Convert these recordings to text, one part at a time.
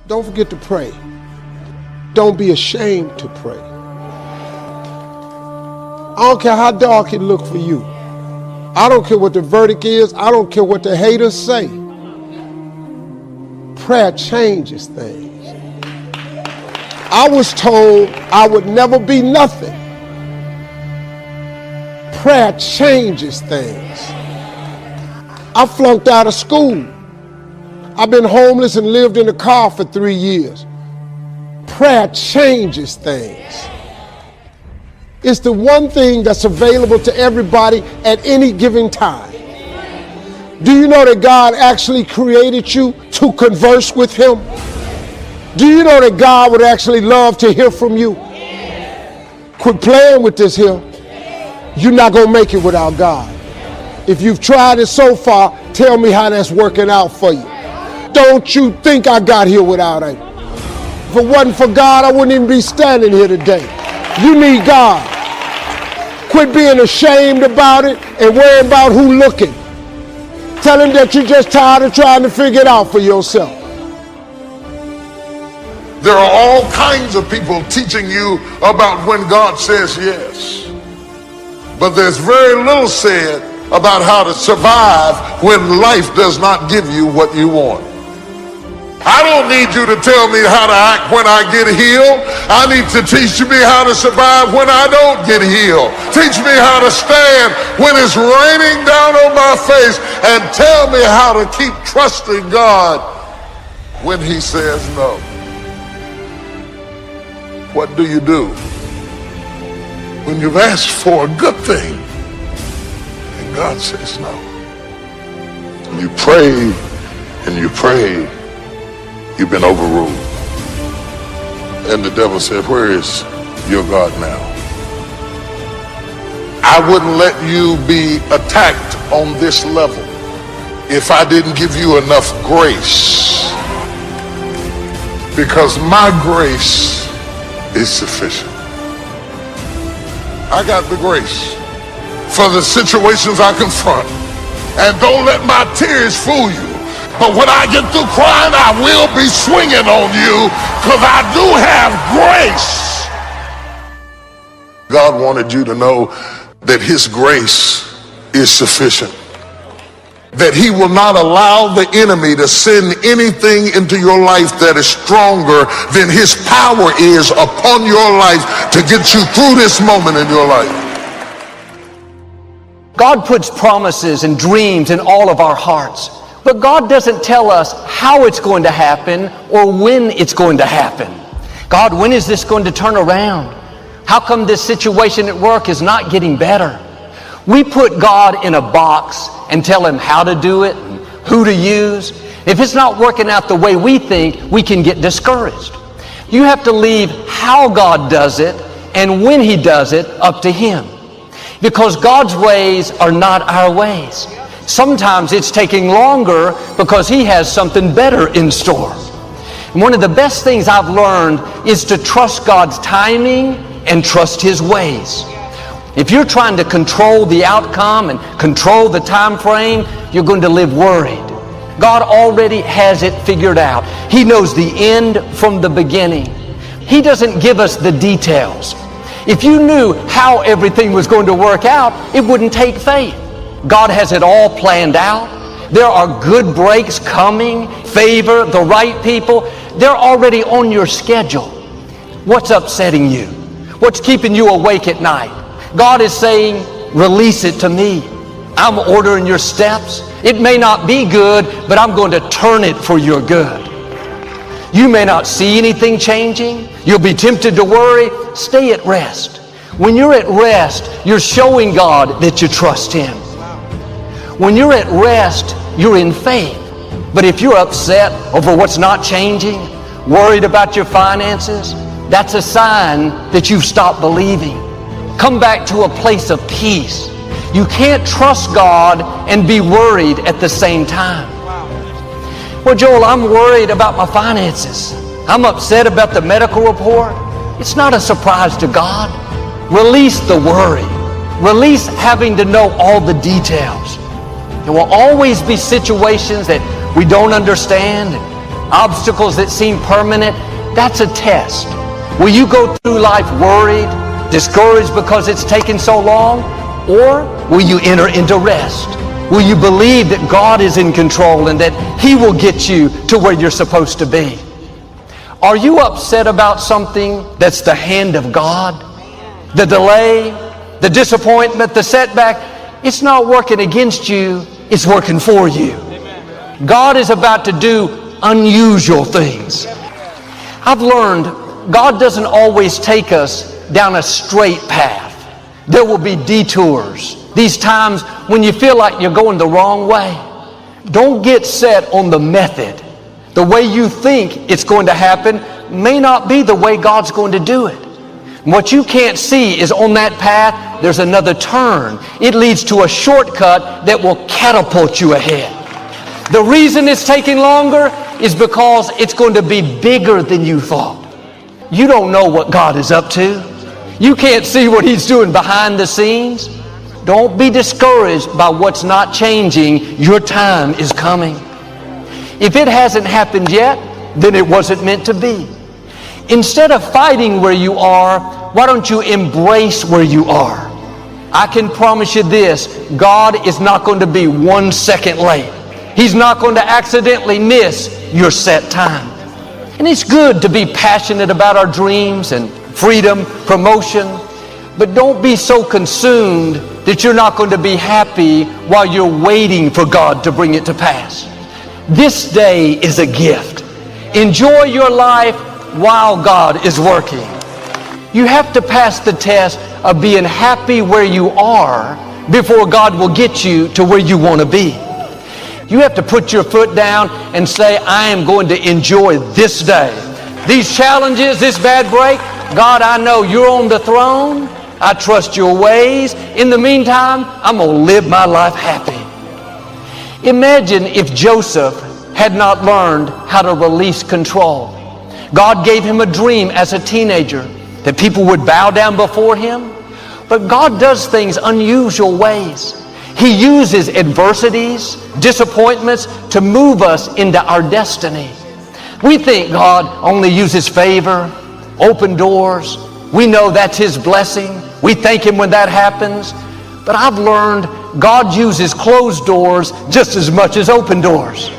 Don't forget to pray. Don't be ashamed to pray. I don't care how dark it looks for you. I don't care what the verdict is. I don't care what the haters say. Prayer changes things. I was told I would never be nothing. Prayer changes things. I flunked out of school. I've been homeless and lived in a car for 3 years. Prayer changes things. It's the one thing that's available to everybody at any given time. Do you know that God actually created you to converse with him? Do you know that God would actually love to hear from you? Quit playing with this here. You're not going to make it without God. If you've tried it so far, tell me how that's working out for you. Don't you think I got here without him? If it wasn't for God, I wouldn't even be standing here today. You need God. Quit being ashamed about it and worry about who looking. Tell him that you're just tired of trying to figure it out for yourself. There are all kinds of people teaching you about when God says yes. But there's very little said about how to survive when life does not give you what you want. I don't need you to tell me how to act when I get healed. I need to teach me how to survive when I don't get healed. Teach me how to stand when it's raining down on my face, and tell me how to keep trusting God when he says no. What do you do when you've asked for a good thing and God says no? And you pray and you pray. You've been overruled. And the devil said, where is your God now? I wouldn't let you be attacked on this level if I didn't give you enough grace. Because my grace is sufficient. I got the grace for the situations I confront. And don't let my tears fool you. But when I get through crying, I will be swinging on you, because I do have grace. God wanted you to know that his grace is sufficient. That he will not allow the enemy to send anything into your life that is stronger than his power is upon your life to get you through this moment in your life. God puts promises and dreams in all of our hearts. But God doesn't tell us how it's going to happen or when it's going to happen. God, when is this going to turn around? How come this situation at work is not getting better? We put God in a box and tell him how to do it, and who to use. If it's not working out the way we think, we can get discouraged. You have to leave how God does it and when he does it up to him. Because God's ways are not our ways. Sometimes it's taking longer because he has something better in store. And one of the best things I've learned is to trust God's timing and trust his ways. If you're trying to control the outcome and control the time frame, you're going to live worried. God already has it figured out. He knows the end from the beginning. He doesn't give us the details. If you knew how everything was going to work out, it wouldn't take faith. God has it all planned out. There are good breaks coming, favor, the right people. They're already on your schedule. What's upsetting you? What's keeping you awake at night? God is saying, release it to me. I'm ordering your steps. It may not be good, but I'm going to turn it for your good. You may not see anything changing. You'll be tempted to worry. Stay at rest. When you're at rest, you're showing God that you trust him. When you're at rest, you're in faith. But if you're upset over what's not changing, worried about your finances, that's a sign that you've stopped believing. Come back to a place of peace. You can't trust God and be worried at the same time. Well, Joel, I'm worried about my finances. I'm upset about the medical report. It's not a surprise to God. Release the worry. Release having to know all the details. There will always be situations that we don't understand. obstacles that seem permanent, that's a test. Will you go through life worried, discouraged because it's taken so long? Or will you enter into rest? Will you believe that God is in control and that He will get you to where you're supposed to be? Are you upset about something that's the hand of God? The delay, the disappointment, the setback, it's not working against you, it's working for you. God is about to do unusual things. I've learned God doesn't always take us down a straight path. There will be detours. These times when you feel like you're going the wrong way. Don't get set on the method. The way you think it's going to happen may not be the way God's going to do it. What you can't see is on that path, there's another turn. It leads to a shortcut that will catapult you ahead. The reason it's taking longer is because it's going to be bigger than you thought. You don't know what God is up to. You can't see what He's doing behind the scenes. Don't be discouraged by what's not changing. Your time is coming. If it hasn't happened yet, then it wasn't meant to be. Instead of fighting where you are, why don't you embrace where you are? I can promise you this, God is not going to be 1 second late. He's not going to accidentally miss your set time. And it's good to be passionate about our dreams and freedom, promotion, but don't be so consumed that you're not going to be happy while you're waiting for God to bring it to pass. This day is a gift. Enjoy your life while God is working. You have to pass the test of being happy where you are before God will get you to where you want to be. You have to put your foot down and say, I am going to enjoy this day. These challenges, this bad break, God, I know you're on the throne. I trust your ways. In the meantime, I'm going to live my life happy. Imagine if Joseph had not learned how to release control. God gave him a dream as a teenager that people would bow down before him. But God does things unusual ways. He uses adversities, disappointments to move us into our destiny. We think God only uses favor, open doors. We know that's His blessing. We thank Him when that happens. But I've learned God uses closed doors just as much as open doors.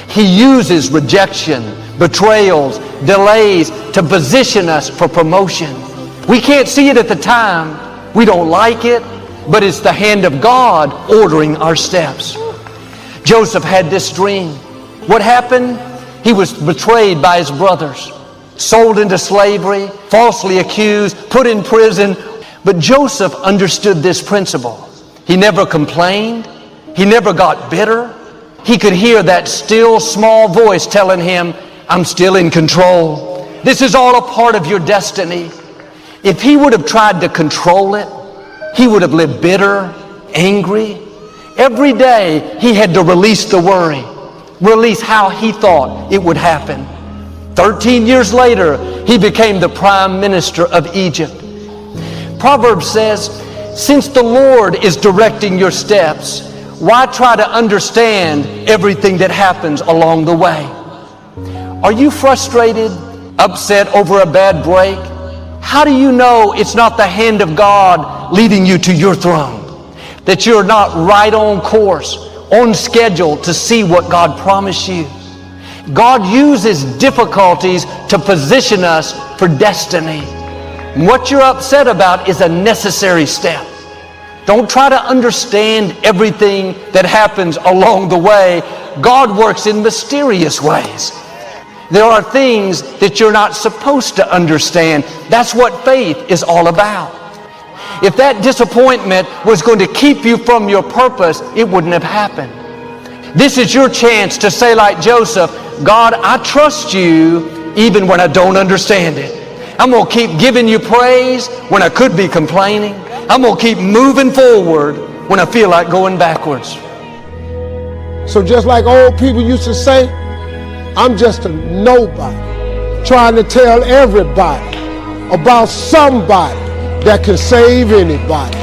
He uses rejection, betrayals, delays to position us for promotion. We can't see it at the time. We don't like it, but it's the hand of God ordering our steps. Joseph had this dream. What happened? He was betrayed by his brothers, sold into slavery, falsely accused, put in prison. But Joseph understood this principle. He never complained. He never got bitter. He could hear that still small voice telling him, I'm still in control. This is all a part of your destiny. If he would have tried to control it, he would have lived bitter, angry. Every day he had to release the worry, release how he thought it would happen. 13 years later, he became the prime minister of Egypt. Proverbs says, since the Lord is directing your steps, why try to understand everything that happens along the way? Are you frustrated, upset over a bad break? How do you know it's not the hand of God leading you to your throne? That you're not right on course, on schedule to see what God promised you? God uses difficulties to position us for destiny. What you're upset about is a necessary step. Don't try to understand everything that happens along the way. God works in mysterious ways. There are things that you're not supposed to understand. That's what faith is all about. If that disappointment was going to keep you from your purpose, it wouldn't have happened. This is your chance to say like Joseph, God, I trust you even when I don't understand it. I'm going to keep giving you praise when I could be complaining. I'm going to keep moving forward when I feel like going backwards. So just like old people used to say, I'm just a nobody trying to tell everybody about somebody that can save anybody.